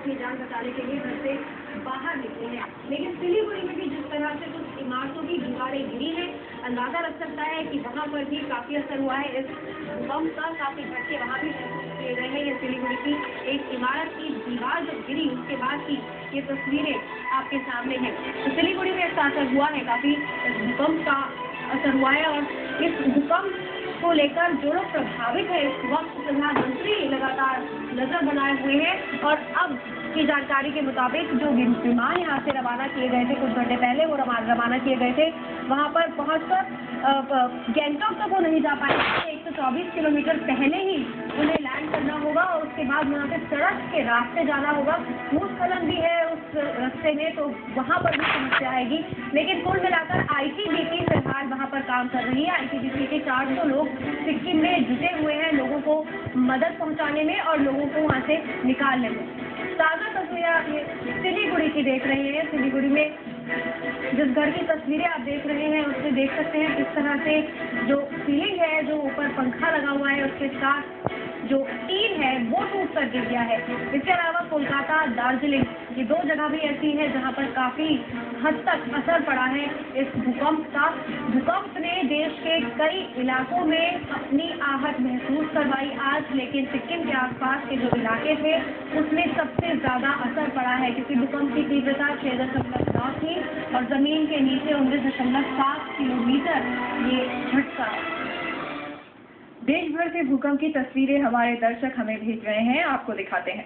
अपनी जान बचाने के लिए घर से बाहर निकले हैं। लेकिन सिलीगुड़ी में भी जिस तरह से कुछ इमारतों की दीवारें गिरी हैं, अंदाजा लग सकता है कि वहाँ पर भी काफी असर हुआ है। इस भूकंप का काफी झटके वहाँ भी महसूस किए गए हैं। ये सिलीगुड़ी की एक इमारत की दीवार जब गिरी उसके बाद की ये तस्वीरें आपके सामने हैं। तो सिलीगुड़ी में इसका असर हुआ है, काफी इस भूकंप का असर हुआ है। और इस भूकंप को लेकर जो लोग प्रभावित है इस वक्त प्रधानमंत्री लगातार नजर बनाए हुए हैं। और अब की जानकारी के मुताबिक जो विमान यहाँ से रवाना किए गए थे, कुछ घंटे पहले वो रवाना किए गए थे, वहाँ पर पहुँचकर गैंगटॉक तक वो नहीं जा पाएंगे। 124 किलोमीटर पहले ही उन्हें लैंड करना होगा और उसके बाद वहाँ से सड़क के रास्ते जाना होगा। भूस्खलन भी है उस रास्ते में, तो वहाँ पर भी समस्या आएगी। लेकिन कुल मिलाकर ITBP फिलहाल वहाँ पर काम कर रही है। ITBP के 400 लोग सिक्किम में जुटे हुए हैं लोगों को मदद पहुँचाने में और लोगों को वहाँ से निकालने में। ताज़ा तस्वीरें सिलीगुड़ी की देख रहे हैं। सिलीगुड़ी में जिस घर की तस्वीरें आप देख रहे हैं उससे देख सकते हैं किस तरह से जो सीलिंग है, जो ऊपर पंखा लगा हुआ है, उसके साथ जो टीन है वो टूट कर गिर गया है। इसके अलावा कोलकाता, दार्जिलिंग, ये 2 जगह भी ऐसी हैं जहां पर काफी हद तक असर पड़ा है इस भूकंप का। भूकंप ने देश के कई इलाकों में अपनी आहट महसूस करवाई आज, लेकिन सिक्किम के आसपास के जो इलाके थे उसमें सबसे ज्यादा असर पड़ा है, क्योंकि भूकंप की तीव्रता 6.9 थी और जमीन के नीचे 19.7 किलोमीटर ये झटका। देश भर से भूकंप की तस्वीरें हमारे दर्शक हमें भेज रहे हैं, आपको दिखाते हैं।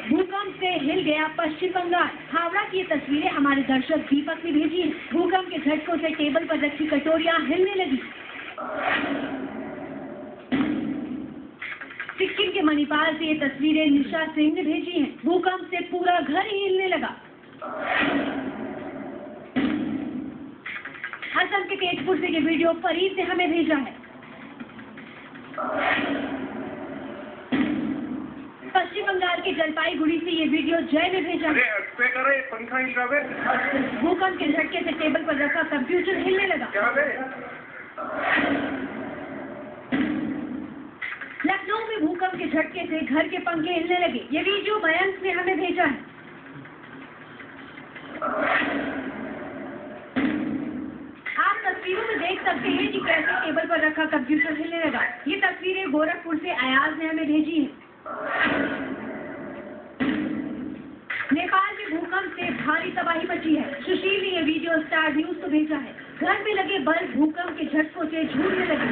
भूकंप से हिल गया पश्चिम बंगाल। हावड़ा की ये तस्वीरें हमारे दर्शक दीपक ने भेजी हैं। भूकंप के झटकों से टेबल पर रखी कटोरियां हिलने लगी। सिक्किम के मणिपाल से ये तस्वीरें निशा सिंह ने भेजी हैं। भूकंप से पूरा घर ही हिलने लगा। असम के तेजपुर से ये वीडियो फरीद ने हमें भेजा है। पश्चिम बंगाल के जलपाईगुड़ी से ये वीडियो जय ने भेजा है। भूकंप के झटके से टेबल पर रखा कंप्यूटर हिलने लगा। लखनऊ में भूकंप के झटके से घर के पंखे हिलने लगे। ये वीडियो मयंक ने हमें भेजा है। आप तस्वीरों में देख सकते हैं कि कैसे टेबल पर रखा कंप्यूटर हिलने लगा। ये तस्वीरें गोरखपुर से अयाज ने हमें भेजी हैं। नेपाल में भूकंप से भारी तबाही मची है। सुशील ने ये वीडियो स्टार न्यूज को भेजा है। घर में लगे बल्ब भूकंप के झटकों से झूलने लगे।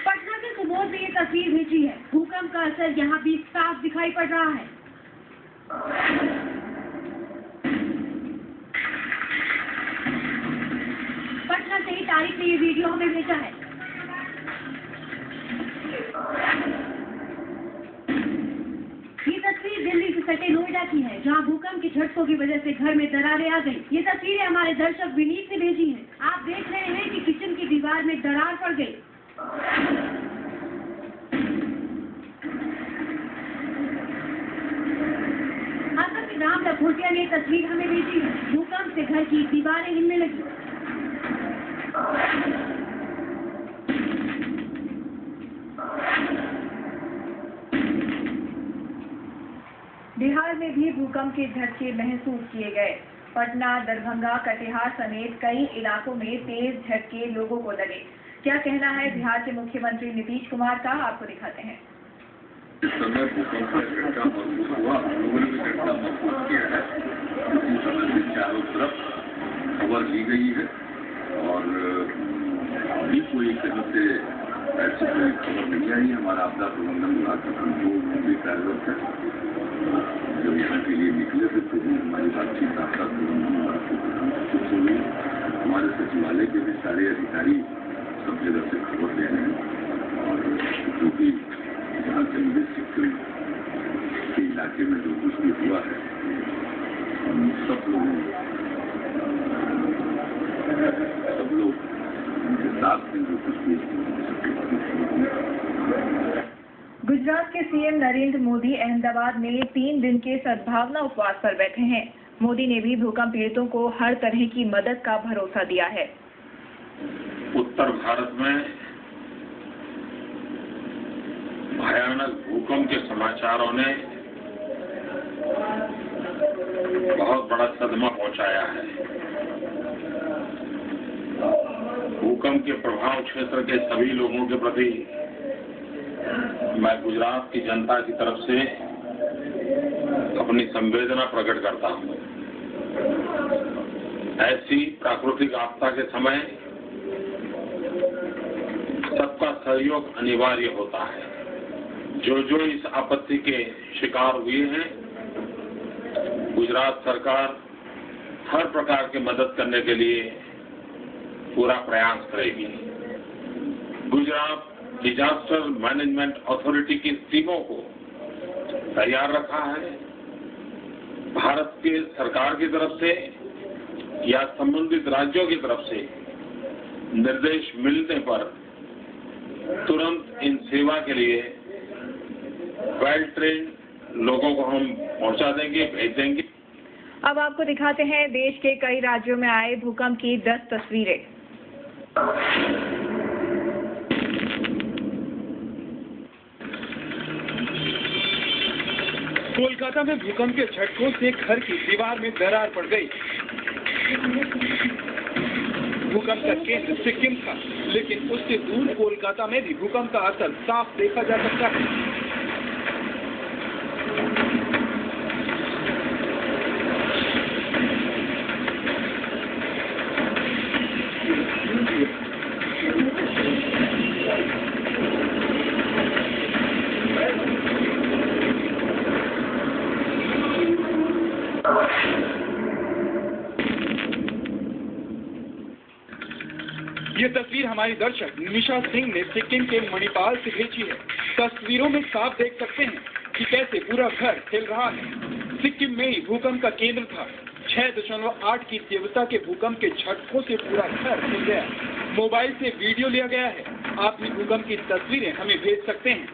पटना के सुबोध ने ये तस्वीर भेजी है। भूकंप का असर यहाँ भी साफ दिखाई पड़ रहा है। पटना से ही तारीख ने ये वीडियो हमें भेजा है। ये तस्वीर दिल्ली से सटे नोएडा की है, जहां भूकंप के झटकों की वजह से घर में दरारें आ गई। ये तस्वीरें हमारे दर्शक विनीत ने भेजी हैं। आप देख रहे हैं कि किचन की दीवार में दरार पड़ गई। असम के राम लखोटिया ने तस्वीर हमें भेजी है। भूकंप से घर की दीवारें हिलने लगी। बिहार में भी भूकंप के झटके महसूस किए गए। पटना, दरभंगा, कटिहार समेत कई इलाकों में तेज झटके लोगों को लगे। क्या कहना है बिहार के मुख्यमंत्री नीतीश कुमार का, आपको दिखाते हैं। इस समय भूकंप का झटका महसूस हुआ, लोगों ने भी झटका महसूस किया है। इसी समय से चारों तरफ खबर ली गई है और अभी कोई कहीं से ऐसी कोई खबर नहीं आई। हमारा आपदा प्रबंधन विभाग का कंट्रोल रूम भी कार्यरत है। जब यहाँ के लिए निकले थे तो भी हमारी बातचीत आपदा प्रबंधन विभाग के प्रधान सचिव से हुई। हमारे सचिवालय के भी सारे अधिकारी सब जगह से खबर ले रहे हैं और जो भी यहाँ जंगली सिक्किम के इलाके में जो कुछ भी हुआ है हम सब लोग उनके साथ में जो कुछ भी गुजरात के CM नरेंद्र मोदी अहमदाबाद में 3 दिन के सद्भावना उपवास पर बैठे हैं। मोदी ने भी भूकंप पीड़ितों को हर तरह की मदद का भरोसा दिया है। उत्तर भारत में भयानक भूकंप के समाचारों ने बहुत बड़ा सदमा पहुंचाया है। भूकंप के प्रभाव क्षेत्र के सभी लोगों के प्रति मैं गुजरात की जनता की तरफ से अपनी संवेदना प्रकट करता हूं। ऐसी प्राकृतिक आपदा के समय सबका सहयोग अनिवार्य होता है। जो इस आपत्ति के शिकार हुए हैं, गुजरात सरकार हर प्रकार की मदद करने के लिए पूरा प्रयास करेगी। गुजरात डिजास्टर मैनेजमेंट अथॉरिटी की टीमों को तैयार रखा है। भारत के सरकार की तरफ से या संबंधित राज्यों की तरफ से निर्देश मिलने पर तुरंत इन सेवा के लिए वेल ट्रेन लोगों को हम पहुंचा देंगे, भेज देंगे। अब आपको दिखाते हैं देश के कई राज्यों में आए भूकंप की 10 तस्वीरें। कोलकाता में भूकंप के झटकों से घर की दीवार में दरार पड़ गई। भूकंप का केंद्र सिक्किम था, लेकिन उससे दूर कोलकाता में भी भूकंप का असर साफ देखा जा सकता है। ये तस्वीर हमारी दर्शक निमिषा सिंह ने सिक्किम के मणिपाल से भेजी है। तस्वीरों में साफ देख सकते हैं कि कैसे पूरा घर हिल रहा है। सिक्किम में ही भूकंप का केंद्र था। 6.8 की तीव्रता के भूकंप के झटकों से पूरा घर हिल गया। मोबाइल से वीडियो लिया गया है। आप भी भूकंप की तस्वीरें हमें भेज सकते हैं।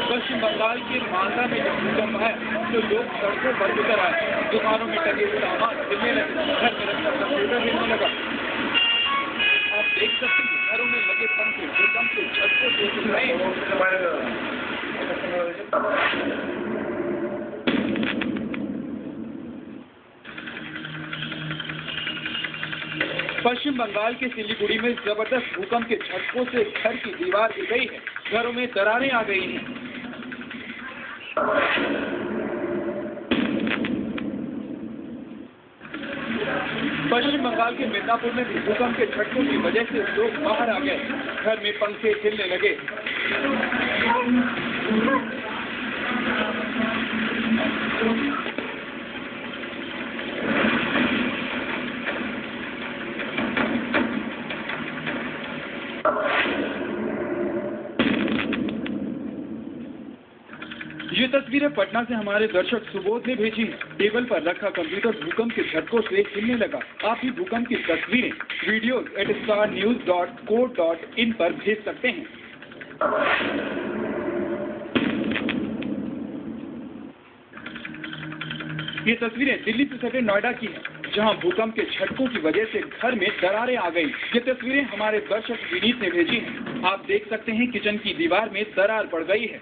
पश्चिम बंगाल के मालदा में जब भूकंप आया तो लोग सड़कों पर उतर आए। दुकानों में टंगे सामान हिलने लगे, घर में रखा कंप्यूटर हिलने लगा। आप देख सकते हैं घरों में लगे पंखे भूकंप के झटकों से हिल रहे हैं। पश्चिम बंगाल के सिलीगुड़ी में जबरदस्त भूकंप के झटकों से घर की दीवार गिर गई है। घरों में दरारें आ गई हैं। पश्चिम बंगाल के मिदनापुर में भी भूकंप के झटकों की वजह से लोग बाहर आ गए। घर में पंखे हिलने लगे। ये तस्वीरें पटना से हमारे दर्शक सुबोध ने भेजी हैं। टेबल पर रखा कंप्यूटर भूकंप के झटकों से हिलने लगा। आप भी भूकंप की तस्वीरें videos@starnews.co.in पर भेज सकते हैं। ये तस्वीरें दिल्ली से सटे नोएडा की हैं, जहां भूकंप के झटकों की वजह से घर में दरारें आ गई। ये तस्वीरें हमारे दर्शक विनीत ने भेजी हैं। आप देख सकते हैं किचन की दीवार में दरार पड़ गई है।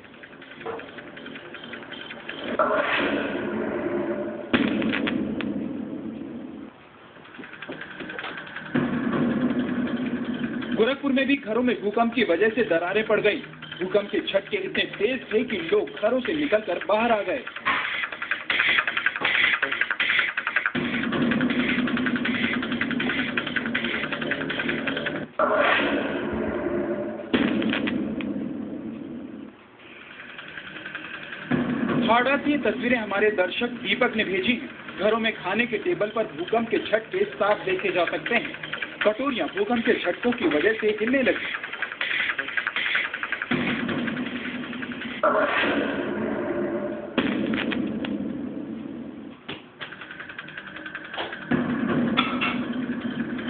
गोरखपुर में भी घरों में भूकंप की वजह से दरारें पड़ गई। भूकंप के झटके इतने तेज थे कि लोग घरों से निकलकर बाहर आ गए। हावड़ा से ये तस्वीरें हमारे दर्शक दीपक ने भेजी हैं। घरों में खाने के टेबल पर भूकंप के झटके साफ देखे जा सकते हैं। कटोरियां भूकंप के झटकों की वजह से हिलने लगी।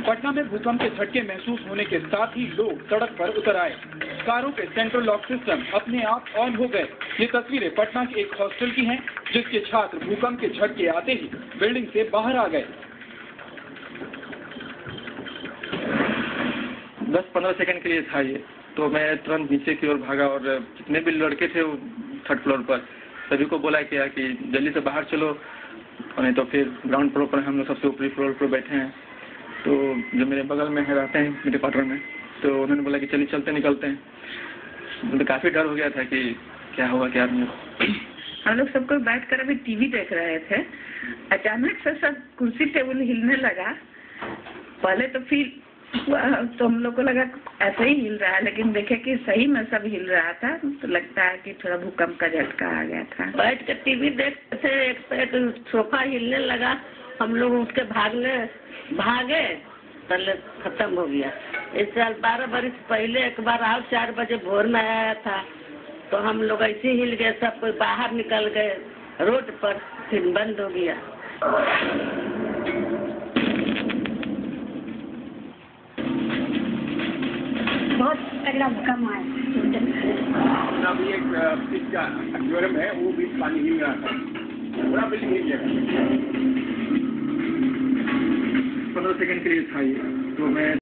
पटना में भूकंप के झटके महसूस होने के साथ ही लोग सड़क पर उतर आए। कारों के सेंट्रल लॉक सिस्टम अपने आप ऑन हो गए। ये तस्वीरें पटना के एक हॉस्टल की हैं, जिसके छात्र भूकंप के झटके आते ही बिल्डिंग से बाहर आ गए। 10-15 सेकंड के लिए था ये, तो मैं तुरंत नीचे की ओर भागा और जितने भी लड़के थे वो 3rd फ्लोर पर, सभी को बोला किया कि जल्दी से बाहर चलो, नहीं तो फिर ग्राउंड फ्लोर पर हम लोग सबसे ऊपरी फ्लोर पर बैठे हैं। तो जो मेरे बगल में है रहते हैं मेरे क्वार्टर में, तो उन्होंने बोला कि चलिए चलते निकलते हैं। मुझे काफ़ी डर हो गया था कि क्या होगा क्या नहीं। हम लोग सबको बैठ कर अभी टीवी देख रहे थे, अचानक से सब कुर्सी टेबल हिलने लगा। पहले तो फिर तो हम लोग को लगा ऐसे ही हिल रहा है, लेकिन देखे कि सही में सब हिल रहा था, तो लगता है कि थोड़ा भूकंप का झटका आ गया था। बैठ कर टीवी देखते थे, एक सोफा हिलने लगा, हम लोग उठ के भागे, पहले खत्म हो गया। इस साल 12 बरस पहले एक बार और 4 बजे भोर में आया था, तो हम लोग ऐसे हिल गए, सब कोई बाहर निकल गए रोड पर, फिर बंद हो गया। बहुत तगड़ा भूकंप आया। अभी एक एक्वेरियम है, वो भी पानी हिल रहा था, पूरा बिल्डिंग हिल गया। 15 सेकंड के लिए था ये, तो मैं